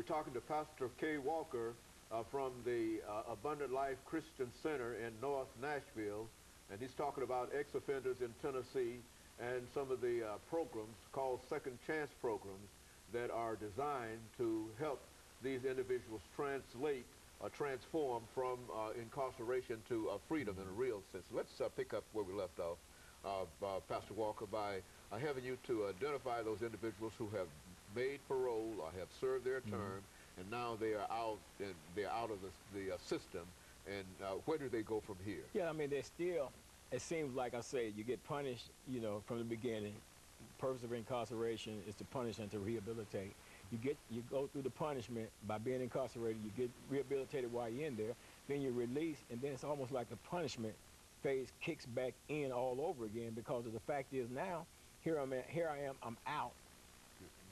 talking to Pastor K. Walker from the Abundant Life Christian Center in North Nashville, and he's talking about ex-offenders in Tennessee and some of the programs called Second Chance programs that are designed to help these individuals translate or transform from incarceration to freedom in a real sense. Let's pick up where we left off, Pastor Walker, by having you to identify those individuals who have made parole or have served their term, and now they are out and they're out of the system. And where do they go from here? Yeah, I mean, they're still, it seems like I say, you get punished, you know, from the beginning. The purpose of incarceration is to punish and to rehabilitate. You go through the punishment by being incarcerated, you get rehabilitated while you're in there, then you're released, and then it's almost like the punishment phase kicks back in all over again, because of the fact is now, here I am, I'm out.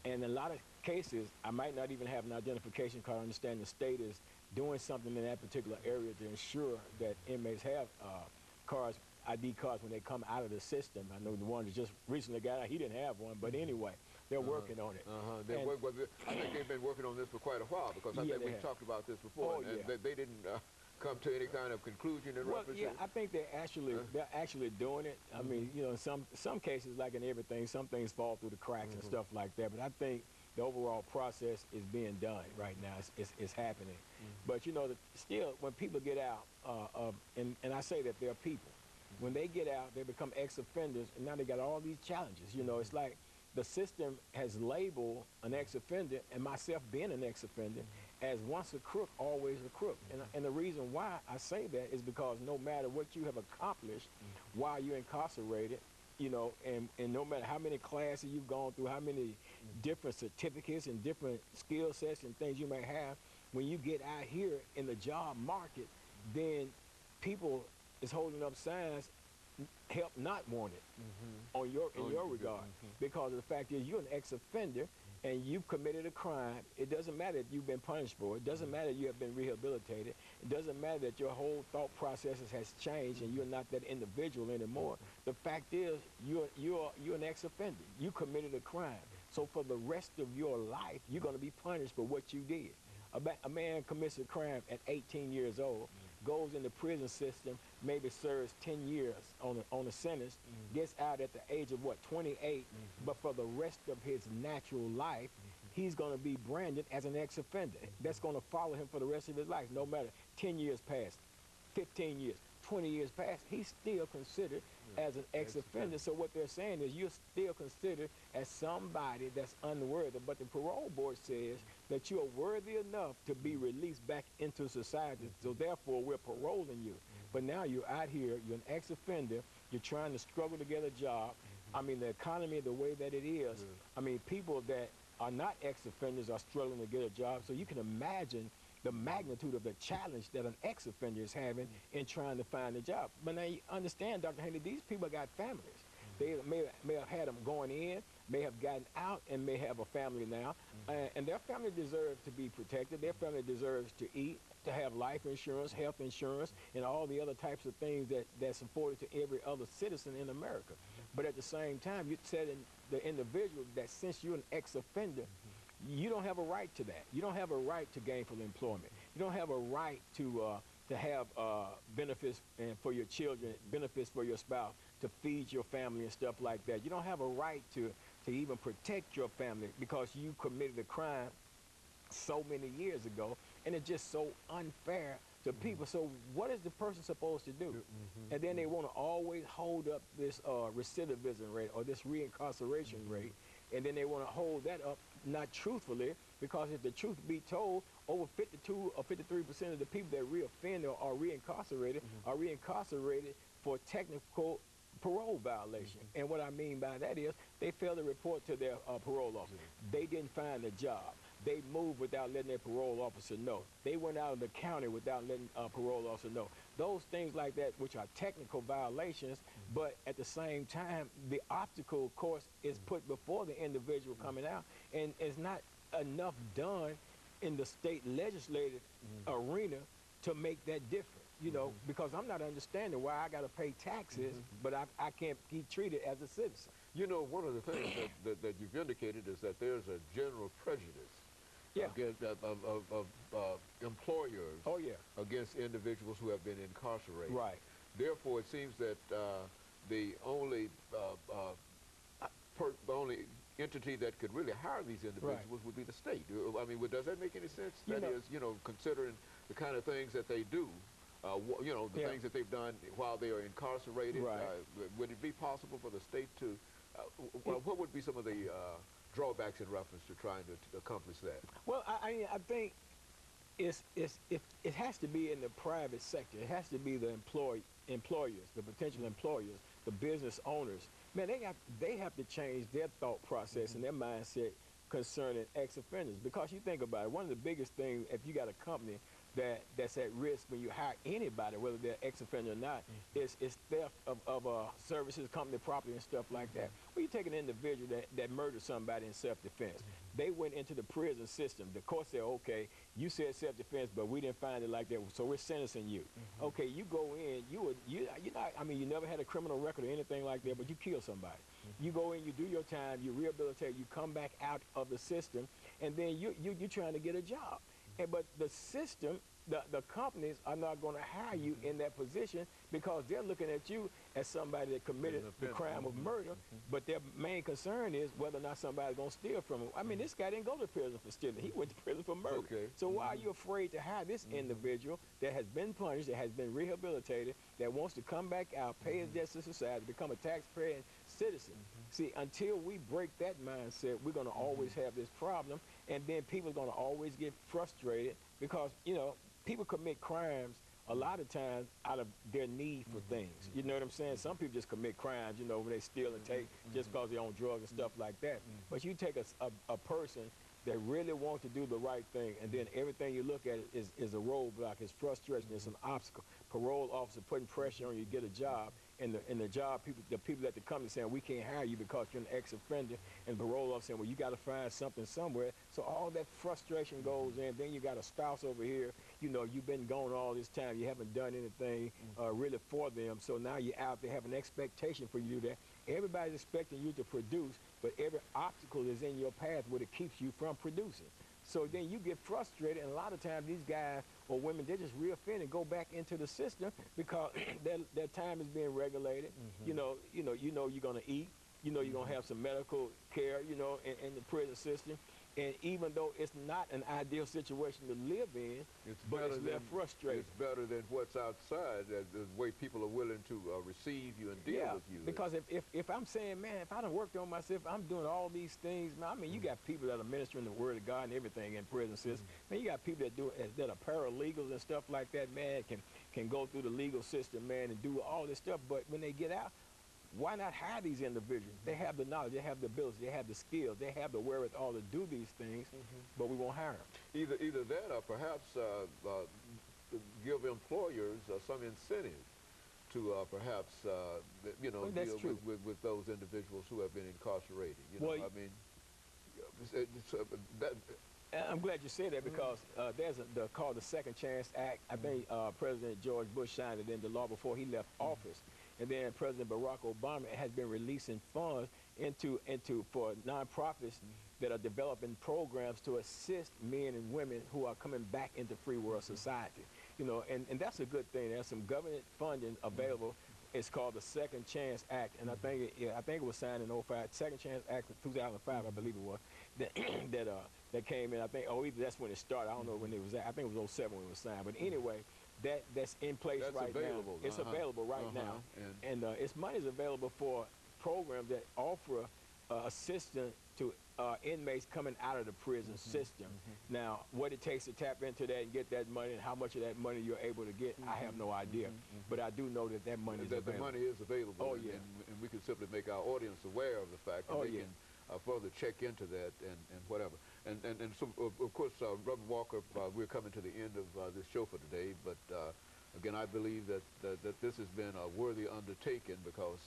And in a lot of cases, I might not even have an identification card. I understand the state is doing something in that particular area to ensure that inmates have cards, ID cards, when they come out of the system. I know the one that just recently got out, he didn't have one, but anyway, they're working on it. I think they've been working on this for quite a while, because I think we've talked about this before, and they didn't come to any kind of conclusion in reference to it. I think they're actually doing it. I mean, you know, in some cases, like in everything, some things fall through the cracks and stuff like that. But I think the overall process is being done right now. It's happening. But you know, still, when people get out, and I say that they're people. When they get out, they become ex-offenders, and now they got all these challenges. You know, it's like the system has labeled an ex-offender, and myself being an ex-offender, as once a crook, always a crook. And the reason why I say that is because no matter what you have accomplished while you're incarcerated, you know, and no matter how many classes you've gone through, how many different certificates and different skill sets and things you may have, when you get out here in the job market, then people is holding up signs, help not wanted, in your regard, because the fact is you're an ex-offender and you've committed a crime. It doesn't matter if you've been punished for it. It doesn't matter you have been rehabilitated. It doesn't matter that your whole thought processes has changed and you're not that individual anymore. The fact is you're an ex-offender. You committed a crime. So for the rest of your life, you're going to be punished for what you did. A man commits a crime at 18 years old, goes in the prison system, maybe serves 10 years on a sentence, gets out at the age of, what, 28, but for the rest of his natural life, he's going to be branded as an ex-offender. That's going to follow him for the rest of his life. No matter 10 years past, 15 years, 20 years past, he's still considered as an ex-offender. So what they're saying is you're still considered as somebody that's unworthy. But the parole board says that you're worthy enough to be released back into society. So therefore, we're paroling you. But now you're out here, you're an ex-offender, you're trying to struggle to get a job. I mean, the economy the way that it is, I mean, people that are not ex-offenders are struggling to get a job. So you can imagine the magnitude of the challenge that an ex-offender is having in trying to find a job. But now you understand, Dr. Haley, these people got families. They may have had them going in, may have gotten out, and may have a family now. And their family deserves to be protected. Their family deserves to eat, to have life insurance, health insurance, and all the other types of things that's afforded to every other citizen in America. But at the same time, you're telling the individual that since you're an ex-offender, you don't have a right to that. You don't have a right to gainful employment. You don't have a right to have benefits for your children, benefits for your spouse, to feed your family and stuff like that. You don't have a right to even protect your family because you committed a crime so many years ago, and it's just so unfair to people. So what is the person supposed to do? And then they want to always hold up this recidivism rate or this reincarceration rate, and then they want to hold that up not truthfully, because if the truth be told, over 52 or 53% of the people that reoffend or are reincarcerated for technical parole violation. And what I mean by that is they failed to report to their parole officer. They didn't find a job. They moved without letting their parole officer know. They went out of the county without letting a parole officer know. Those things like that, which are technical violations, but at the same time, the obstacle, of course, is put before the individual coming out, and it's not enough done in the state legislative arena to make that different, you know, because I'm not understanding why I got to pay taxes, but I can't be treated as a citizen. You know, one of the things that you've indicated is that there's a general prejudice Yeah. Employers Oh, yeah. against individuals who have been incarcerated. Right. Therefore, it seems that the only entity that could really hire these individuals would be the state. I mean, does that make any sense? That is, considering the kind of things that they do, the things that they've done while they are incarcerated. Right. Would it be possible for the state to, what would be some of the drawbacks in reference to trying to accomplish that? Well, I think it has to be in the private sector. It has to be the employers, the potential employers, the business owners. Man, they have to change their thought process and their mindset concerning ex-offenders. Because you think about it, one of the biggest things, if you got a company that's at risk when you hire anybody, whether they're ex-offender or not, is theft of services, company property, and stuff like that. Well, you take an individual that murdered somebody in self-defense. They went into the prison system. The court said, okay, you said self-defense, but we didn't find it like that, so we're sentencing you. Okay, you go in, you never had a criminal record or anything like that, but you killed somebody. You go in, you do your time, you rehabilitate, you come back out of the system, and then you're trying to get a job. But the system, the companies are not going to hire you in that position because they're looking at you as somebody that committed the crime of murder, but their main concern is whether or not somebody's going to steal from them. I mean, this guy didn't go to prison for stealing. He went to prison for murder. Okay. So why are you afraid to hire this individual that has been punished, that has been rehabilitated, that wants to come back out, pay his debts to society, become a taxpaying citizen? See, until we break that mindset, we're going to always have this problem, and then people are going to always get frustrated because, people commit crimes a lot of times out of their need for things. You know what I'm saying? Some people just commit crimes, when they steal and take just because they're on drugs and stuff like that. But you take a person that really wants to do the right thing, and then everything you look at is a roadblock, is frustration, it's an obstacle. Parole officer putting pressure on you to get a job, and the job people, the people at the company saying, we can't hire you because you're an ex-offender, and parole officer saying, well, you got to find something somewhere. So all that frustration goes in. Then you got a spouse over here, you've been gone all this time, you haven't done anything really for them, so now you're out there, have an expectation for you to do that. Everybody's expecting you to produce, but every obstacle is in your path where it keeps you from producing. So then you get frustrated, and a lot of times these guys or women, they just reoffend and go back into the system because their time is being regulated. You know you're going to eat. You're going to have some medical care, in the prison system. And even though it's not an ideal situation to live in, it's less frustrating. It's better than what's outside, the way people are willing to receive you and deal with you. Because if I'm saying, man, if I done worked on myself, I'm doing all these things, man, I mean, you got people that are ministering the word of God and everything in prison system. Man, you got people that are paralegals and stuff like that, man, can go through the legal system, man, and do all this stuff. But when they get out, why not hire these individuals? They have the knowledge, they have the ability, they have the skills, they have the wherewithal to do these things, but we won't hire them. Either that or perhaps give employers some incentive to perhaps, deal with those individuals who have been incarcerated. I'm glad you said that because there's called the Second Chance Act. I think President George Bush signed it into law before he left office. And then President Barack Obama has been releasing funds for nonprofits that are developing programs to assist men and women who are coming back into free world society. And that's a good thing. There's some government funding available. It's called the Second Chance Act, and I think it was signed in 2005. Second Chance Act of 2005, I believe it was, that came in. I think either that's when it started. I don't know when it was at. I think it was 2007 when it was signed. But anyway, that's in place right now. It's available right now, and its money is available for programs that offer assistance to inmates coming out of the prison system. Now, what it takes to tap into that and get that money, and how much of that money you're able to get, I have no idea. But I do know that money is available. The money is available. Oh, yeah. And we can simply make our audience aware of the fact that they can further check into that and whatever. And so, of course, Reverend Walker, we're coming to the end of this show for today, but again, I believe that this has been a worthy undertaking because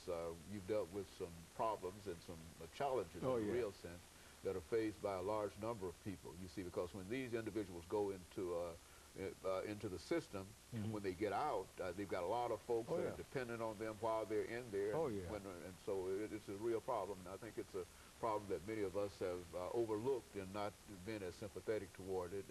you've dealt with some problems and some challenges in a real sense that are faced by a large number of people. You see, because when these individuals go into the system, when they get out, they've got a lot of folks that are dependent on them while they're in there. And so it's a real problem. And I think it's a problem that many of us have overlooked and not been as sympathetic toward it.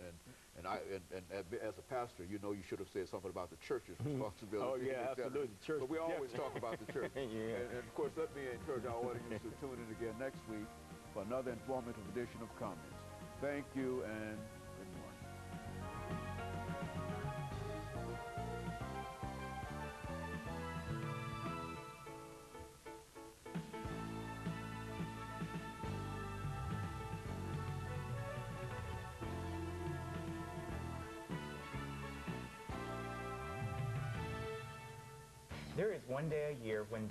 And as a pastor, you know, you should have said something about the church's responsibility. Oh yeah, absolutely. Church, but we always talk about the church. Yeah. And of course, let me encourage our audience to tune in again next week for another informative edition of Comments. Thank you and good morning. There is one day a year when